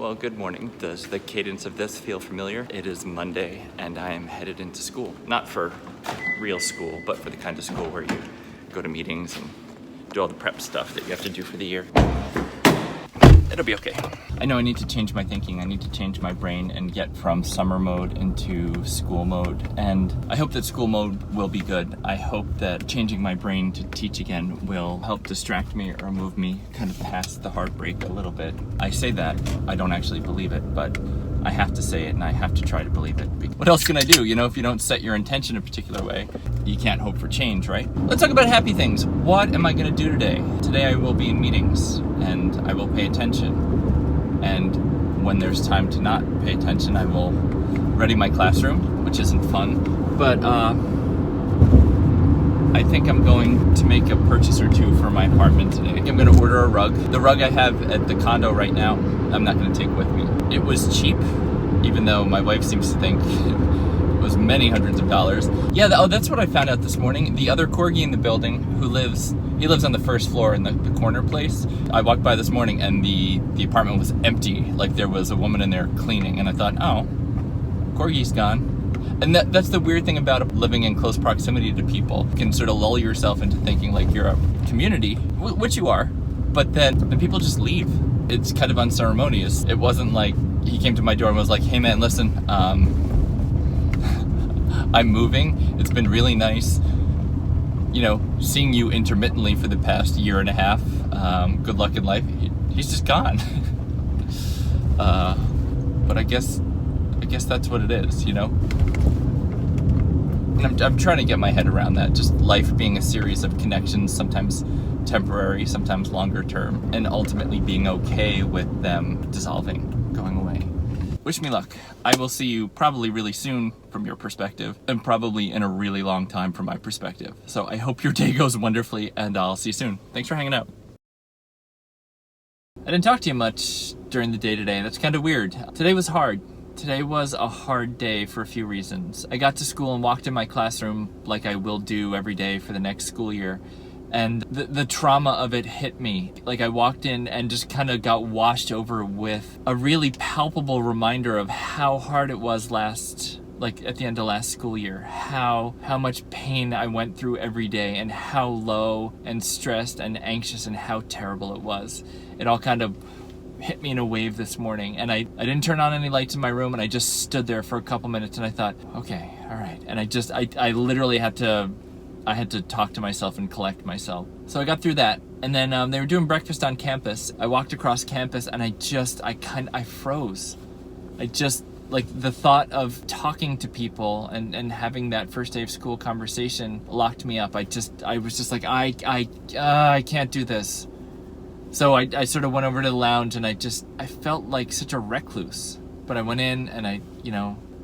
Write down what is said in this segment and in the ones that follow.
Well, good morning. Does the cadence of this feel familiar? It is Monday and I am headed into school. Not for real school, but for the kind of school where you go to meetings and do all the prep stuff that you have to do for the year. It'll be okay. I know I need to change my thinking. I need to change my brain and get from summer mode into school mode. And I hope that school mode will be good. I hope that changing my brain to teach again will help distract me or move me kind of past the heartbreak a little bit. I say that, I don't actually believe it, but I have to say it and I have to try to believe it. What else can I do? You know, if you don't set your intention a particular way, you can't hope for change, right? Let's talk about happy things. What am I gonna do today? Today I will be in meetings and I will pay attention. And when there's time to not pay attention, I will ready my classroom, which isn't fun. But I think I'm going to make a purchase or two for my apartment today. I'm gonna order a rug. The rug I have at the condo right now, I'm not gonna take with me. It was cheap, even though my wife seems to think it was many hundreds of dollars. Yeah, that's what I found out this morning. The other corgi in the building he lives on the first floor in the corner place. I walked by this morning and the apartment was empty. Like there was a woman in there cleaning and I thought, oh, corgi's gone. And that's the weird thing about living in close proximity to people. You can sort of lull yourself into thinking like you're a community, which you are, but then people just leave. It's kind of unceremonious. It wasn't like he came to my door and was like, hey man, listen, I'm moving. It's been really nice, you know, seeing you intermittently for the past year and a half. Good luck in life. He's just gone. But I guess that's what it is, you know? And I'm trying to get my head around that. Just life being a series of connections, sometimes temporary, sometimes longer term, and ultimately being okay with them dissolving, going away. Wish me luck. I will see you probably really soon from your perspective, and probably in a really long time from my perspective. So I hope your day goes wonderfully, and I'll see you soon. Thanks for hanging out. I didn't talk to you much during the day today. That's kind of weird. Today was hard. Today was a hard day for a few reasons. I got to school and walked in my classroom like I will do every day for the next school year. And the trauma of it hit me. Like I walked in and just kind of got washed over with a really palpable reminder of how hard it was at the end of last school year, how much pain I went through every day and how low and stressed and anxious and how terrible it was. It all kind of hit me in a wave this morning, and I didn't turn on any lights in my room, and I just stood there for a couple minutes and I thought, okay, all right. And I literally had to talk to myself and collect myself. So I got through that. And then they were doing breakfast on campus. I walked across campus and I froze. Like the thought of talking to people and having that first day of school conversation locked me up. I was just like, I can't do this. So I sort of went over to the lounge and I felt like such a recluse. But I went in and I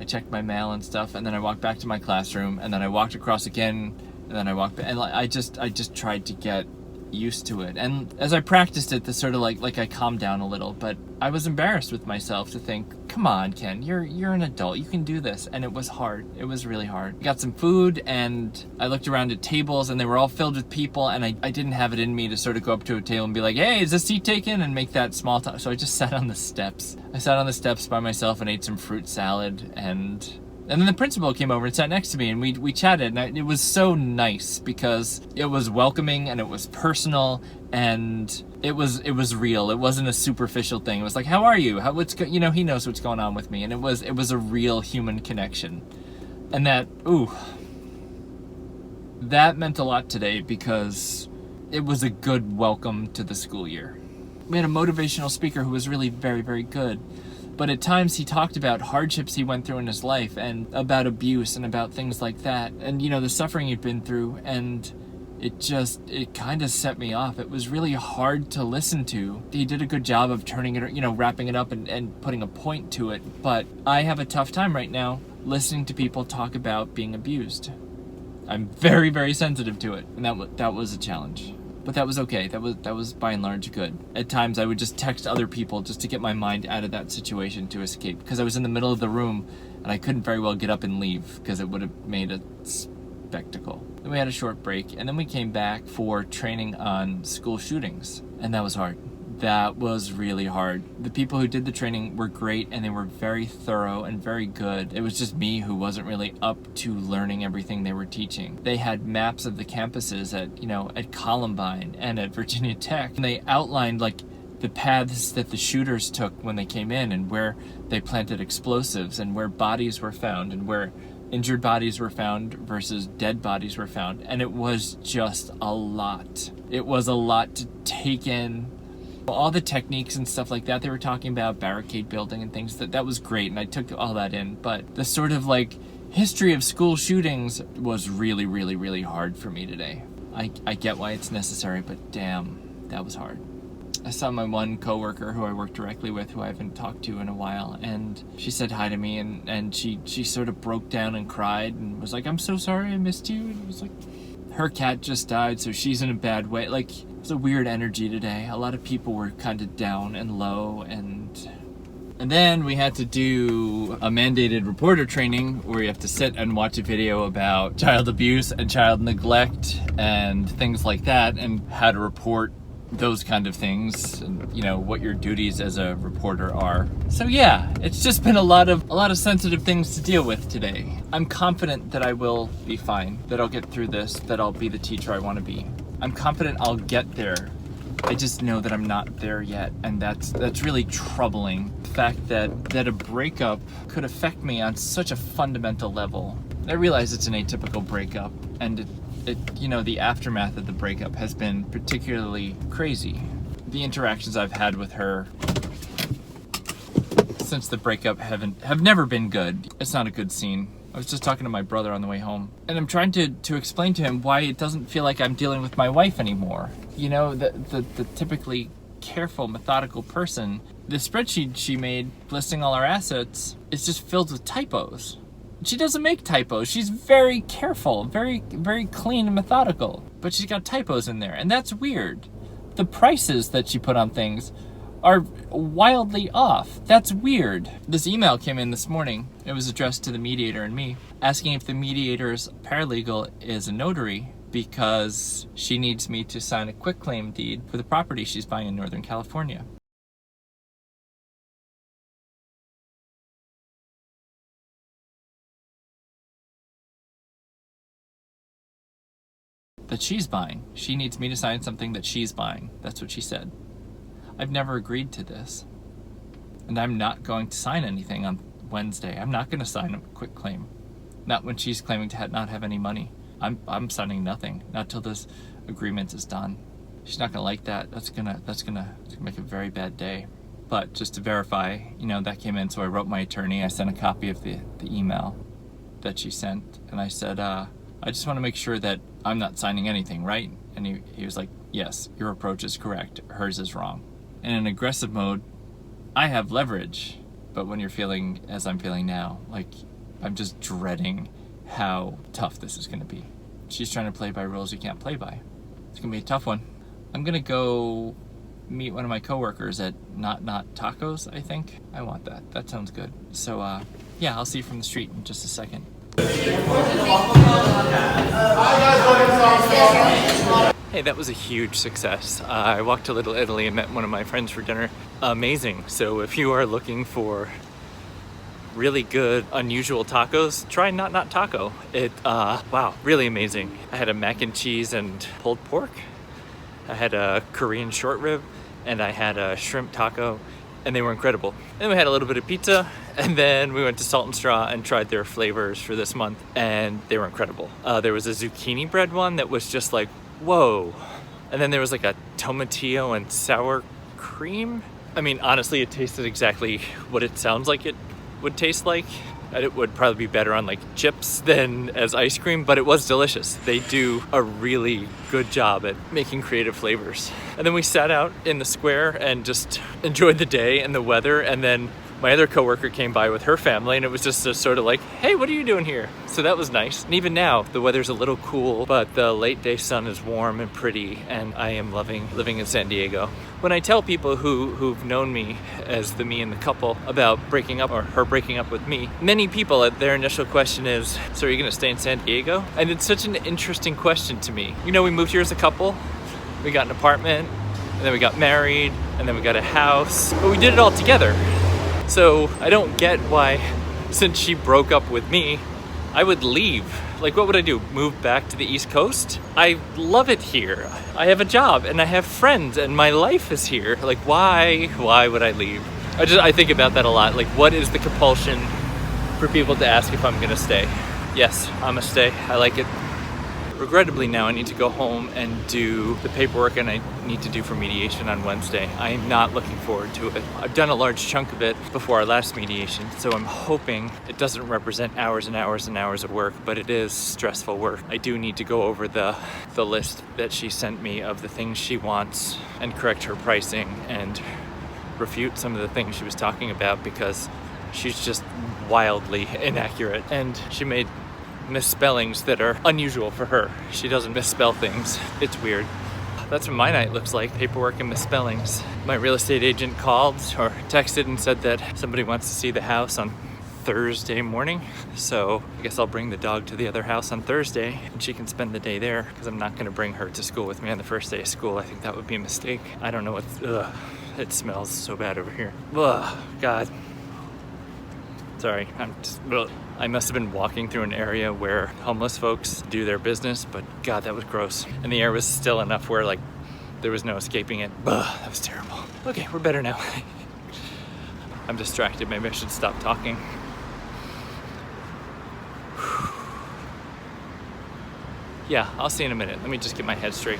checked my mail and stuff, and then I walked back to my classroom, and then I walked across again, and then I walked back, and I just tried to get used to it. And as I practiced it, the sort of like I calmed down a little, but I was embarrassed with myself to think, come on, Ken, you're an adult, you can do this. And it was hard. It was really hard. I got some food and I looked around at tables and they were all filled with people, and I didn't have it in me to sort of go up to a table and be like, hey, is this seat taken? And make that small talk. So I just sat on the steps. I sat on the steps by myself and ate some fruit salad, and then the principal came over and sat next to me, and we chatted, and it was so nice because it was welcoming and it was personal and it was real. It wasn't a superficial thing. It was like, how are you? He knows what's going on with me, and it was a real human connection. And that meant a lot today because it was a good welcome to the school year. We had a motivational speaker who was really very, very good. But at times he talked about hardships he went through in his life and about abuse and about things like that. And, the suffering he'd been through. And it kind of set me off. It was really hard to listen to. He did a good job of turning it, wrapping it up and putting a point to it. But I have a tough time right now listening to people talk about being abused. I'm very, very sensitive to it. And that was a challenge. But that was okay. That was by and large good. At times I would just text other people just to get my mind out of that situation to escape, because I was in the middle of the room and I couldn't very well get up and leave because it would have made a spectacle. Then we had a short break, and then we came back for training on school shootings, and that was hard. That was really hard. The people who did the training were great, and they were very thorough and very good. It was just me who wasn't really up to learning everything they were teaching. They had maps of the campuses at Columbine and at Virginia Tech, and they outlined like the paths that the shooters took when they came in, and where they planted explosives, and where bodies were found, and where injured bodies were found versus dead bodies were found. And it was just a lot. It was a lot to take in. All the techniques and stuff like that they were talking about, barricade building and things, that was great, and I took all that in. But the sort of like history of school shootings was really, really, really hard for me today. I get why it's necessary, but damn, that was hard. I saw my one coworker who I work directly with, who I haven't talked to in a while, and she said hi to me, and she sort of broke down and cried and was like, "I'm so sorry I missed you." And it was like, her cat just died, so she's in a bad way. Like, it's a weird energy today. A lot of people were kind of down and low, and then we had to do a mandated reporter training where you have to sit and watch a video about child abuse and child neglect and things like that, and how to report those kind of things, and what your duties as a reporter are. So yeah, it's just been a lot of sensitive things to deal with today. I'm confident that I will be fine, that I'll get through this, that I'll be the teacher I want to be. I'm confident I'll get there. I just know that I'm not there yet, and that's really troubling. The fact that a breakup could affect me on such a fundamental level. I realize it's an atypical breakup, and the aftermath of the breakup has been particularly crazy. The interactions I've had with her since the breakup have never been good. It's not a good scene. I was just talking to my brother on the way home, and I'm trying to explain to him why it doesn't feel like I'm dealing with my wife anymore. The typically careful, methodical person. The spreadsheet she made listing all our assets is just filled with typos. She doesn't make typos. She's very careful, very, very clean and methodical, but she's got typos in there, and that's weird. The prices that she put on things are wildly off. That's weird. This email came in this morning. It was addressed to the mediator and me, asking if the mediator's paralegal is a notary, because she needs me to sign a quitclaim deed for the property she's buying in Northern California. That she's buying. She needs me to sign something that she's buying. That's what she said. I've never agreed to this. And I'm not going to sign anything on Wednesday. I'm not going to sign a quitclaim. Not when she's claiming to not have any money. I'm signing nothing. Not till this agreement is done. She's not going to like that. That's gonna make a very bad day. But just to verify, that came in. So I wrote my attorney. I sent a copy of the email that she sent. And I said, I just want to make sure that I'm not signing anything, right? And he was like, yes, your approach is correct. Hers is wrong. In an aggressive mode, I have leverage. But when you're feeling as I'm feeling now, like, I'm just dreading how tough this is going to be. She's trying to play by rules you can't play by. It's going to be a tough one. I'm going to go meet one of my coworkers at Not Tacos, I think. I want that. That sounds good. So, yeah, I'll see you from the street in just a second. Hey, that was a huge success. I walked to Little Italy and met one of my friends for dinner. Amazing. So if you are looking for really good, unusual tacos, try Not Taco. Wow, really amazing. I had a mac and cheese and pulled pork. I had a Korean short rib, and I had a shrimp taco, and they were incredible. Then we had a little bit of pizza, and then we went to Salt and Straw and tried their flavors for this month, and they were incredible. There was a zucchini bread one that was just like, whoa. And then there was like a tomatillo and sour cream. I mean, honestly, it tasted exactly what it sounds like it would taste like. And it would probably be better on like chips than as ice cream, but it was delicious. They do a really good job at making creative flavors. And then we sat out in the square and just enjoyed the day and the weather, and then my other coworker came by with her family, and it was just a sort of like, hey, what are you doing here? So that was nice. And even now, the weather's a little cool, but the late day sun is warm and pretty, and I am loving living in San Diego. When I tell people who've known me as the me and the couple about breaking up, or her breaking up with me, many people, their initial question is, so are you gonna stay in San Diego? And it's such an interesting question to me. We moved here as a couple, we got an apartment, and then we got married, and then we got a house, but we did it all together. So I don't get why, since she broke up with me, I would leave. Like, what would I do? Move back to the East Coast? I love it here. I have a job and I have friends and my life is here. Like, why would I leave? I think about that a lot. Like, what is the compulsion for people to ask if I'm gonna stay? Yes, I'm gonna stay. I like it. Regrettably now I need to go home and do the paperwork and I need to do for mediation on Wednesday. I am not looking forward to it. I've done a large chunk of it before our last mediation, so I'm hoping it doesn't represent hours and hours and hours of work, but it is stressful work. I do need to go over the list that she sent me of the things she wants and correct her pricing and refute some of the things she was talking about because she's just wildly inaccurate and she made misspellings that are unusual for her. She doesn't misspell things. It's weird. That's what my night looks like, paperwork and misspellings. My real estate agent called or texted and said that somebody wants to see the house on Thursday morning. So I guess I'll bring the dog to the other house on Thursday and she can spend the day there because I'm not gonna bring her to school with me on the first day of school. I think that would be a mistake. I don't know what, it smells so bad over here. Ugh, God. Sorry, I must have been walking through an area where homeless folks do their business, but God, that was gross. And the air was still enough where like there was no escaping it. Ugh, that was terrible. Okay, we're better now. I'm distracted, maybe I should stop talking. Yeah, I'll see you in a minute. Let me just get my head straight.